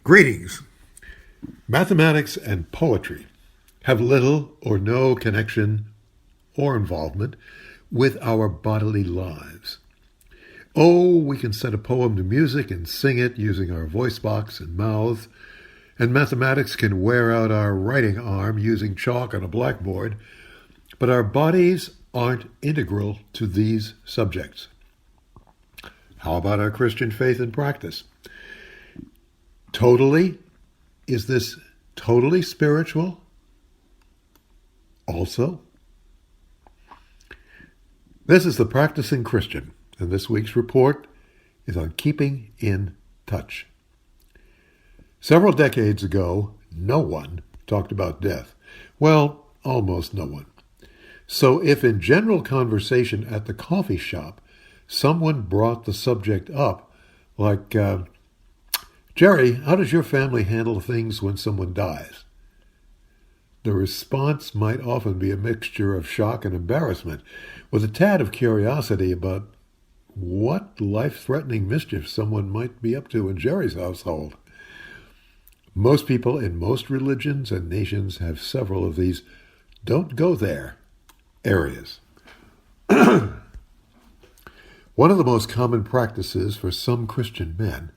Greetings. Mathematics and poetry have little or no connection or involvement with our bodily lives. Oh, we can set a poem to music and sing it using our voice box and mouths, and mathematics can wear out our writing arm using chalk on a blackboard, but our bodies aren't integral to these subjects. How about our Christian faith and practice? Is this totally spiritual? Also, this is the Practicing Christian, and this week's report is on keeping in touch. Several decades ago, no one talked about death. Well, almost no one. So if in general conversation at the coffee shop, someone brought the subject up, like, Jerry, how does your family handle things when someone dies? The response might often be a mixture of shock and embarrassment, with a tad of curiosity about what life-threatening mischief someone might be up to in Jerry's household. Most people in most religions and nations have several of these don't go there areas. One of the most common practices for some Christian men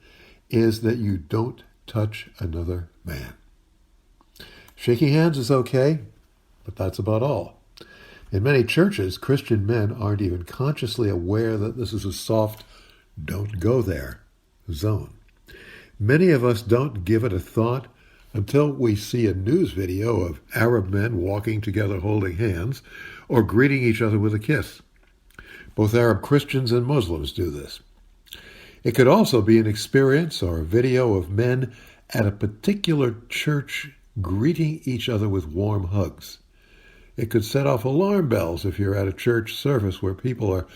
is that you don't touch another man. Shaking hands is okay, but that's about all. In many churches, Christian men aren't even consciously aware that this is a soft, don't go there zone. Many of us don't give it a thought until we see a news video of Arab men walking together holding hands or greeting each other with a kiss. Both Arab Christians and Muslims do this. It could also be an experience or a video of men at a particular church greeting each other with warm hugs. It could set off alarm bells if you're at a church service where people are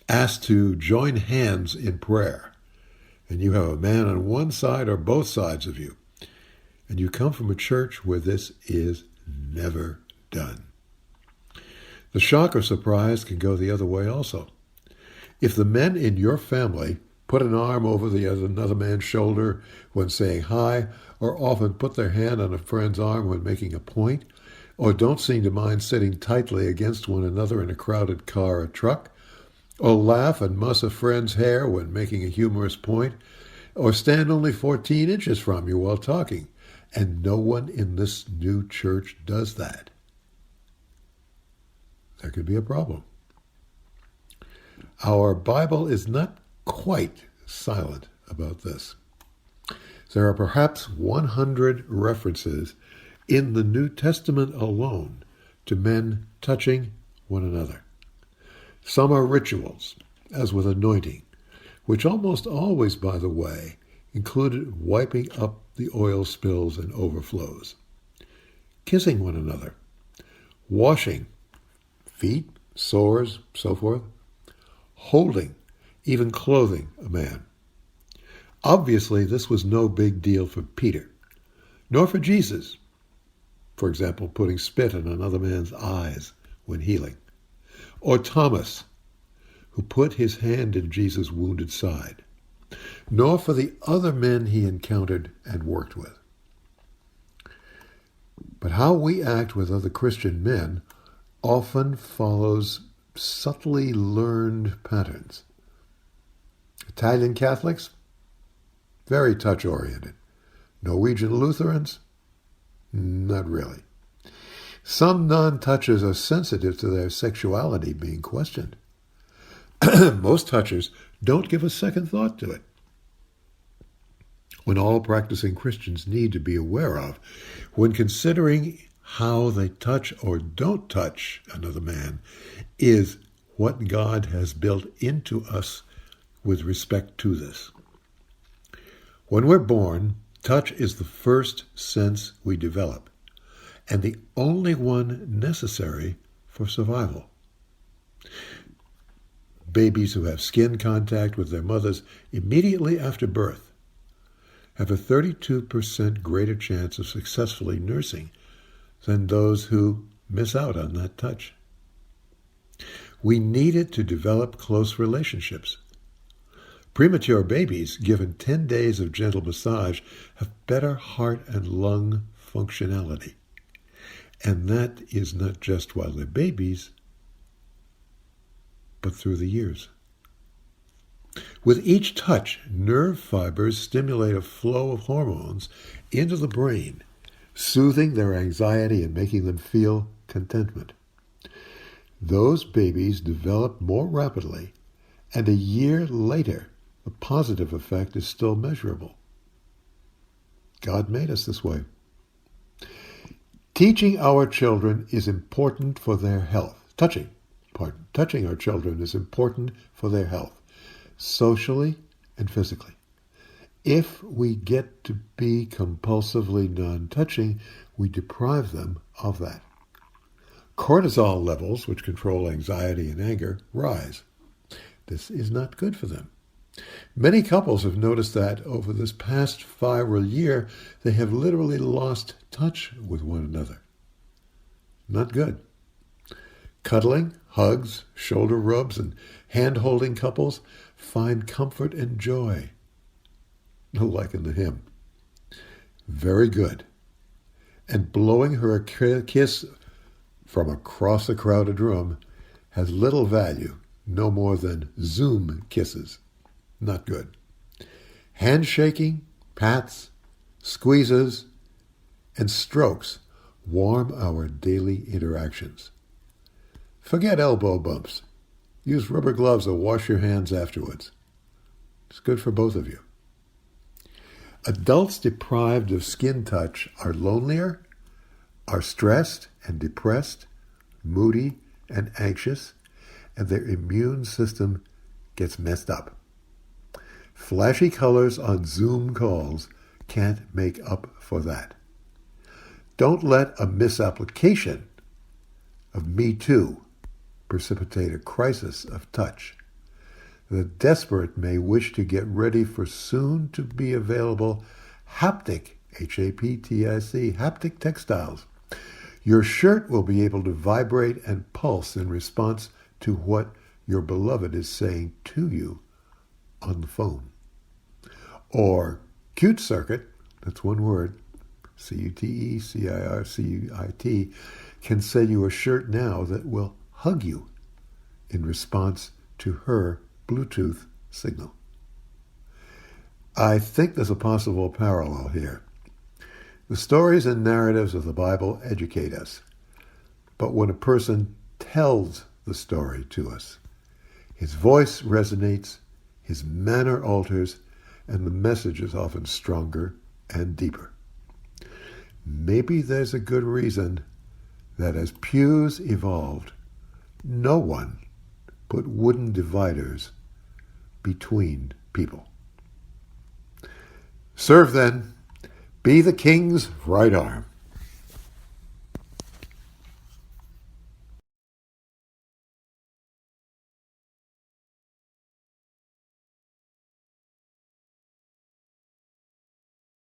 asked to join hands in prayer, and you have a man on one side or both sides of you, and you come from a church where this is never done. The shock or surprise can go the other way also. If the men in your family put an arm over another man's shoulder when saying hi, or often put their hand on a friend's arm when making a point, or don't seem to mind sitting tightly against one another in a crowded car or truck, or laugh and muss a friend's hair when making a humorous point, or stand only 14 inches from you while talking, and no one in this new church does that, there could be a problem. Our Bible is not quite silent about this. There are perhaps 100 references in the New Testament alone to men touching one another. Some are rituals, as with anointing, which almost always, by the way, included wiping up the oil spills and overflows. Kissing one another, washing feet, sores, so forth, holding, even clothing a man. Obviously, this was no big deal for Peter, nor for Jesus. For example, putting spit in another man's eyes when healing. Or Thomas, who put his hand in Jesus' wounded side. Nor for the other men he encountered and worked with. But how we act with other Christian men often follows subtly learned patterns. Italian Catholics, very touch-oriented. Norwegian Lutherans, not really. Some non-touchers are sensitive to their sexuality being questioned. Most touchers don't give a second thought to it. When all practicing Christians need to be aware of, when considering how they touch or don't touch another man, is what God has built into us with respect to this. When we're born, touch is the first sense we develop, and the only one necessary for survival. Babies who have skin contact with their mothers immediately after birth have a 32% greater chance of successfully nursing than those who miss out on that touch. We need it to develop close relationships. Premature babies given 10 days of gentle massage have better heart and lung functionality. And that is not just while they're babies, but through the years. With each touch, nerve fibers stimulate a flow of hormones into the brain, soothing their anxiety and making them feel contentment. Those babies develop more rapidly, and a year later, the positive effect is still measurable. God made us this way. Teaching our children is important for their health. Touching our children is important for their health, socially and physically. If we get to be compulsively non-touching, we deprive them of that. Cortisol levels, which control anxiety and anger, rise. This is not good for them. Many couples have noticed that over this past viral year, they have literally lost touch with one another. Not good. Cuddling, hugs, shoulder rubs, and hand-holding couples find comfort and joy. Like in the hymn. Very good. And blowing her a kiss from across a crowded room has little value, no more than Zoom kisses. Not good. Handshaking, pats, squeezes, and strokes warm our daily interactions. Forget elbow bumps. Use rubber gloves or wash your hands afterwards. It's good for both of you. Adults deprived of skin touch are lonelier, are stressed and depressed, moody and anxious, and their immune system gets messed up. Flashy colors on Zoom calls can't make up for that. Don't let a misapplication of Me Too precipitate a crisis of touch. The desperate may wish to get ready for soon-to-be-available haptic, H-A-P-T-I-C, haptic textiles. Your shirt will be able to vibrate and pulse in response to what your beloved is saying to you on the phone. Or Cute Circuit, that's one word, C-U-T-E-C-I-R-C-U-I-T, can sell you a shirt now that will hug you in response to her Bluetooth signal. I think there's a possible parallel here. The stories and narratives of the Bible educate us, but when a person tells the story to us, his voice resonates, his manner alters, and the message is often stronger and deeper. Maybe there's a good reason that as pews evolved, no one put wooden dividers between people. Serve then, be the king's right arm.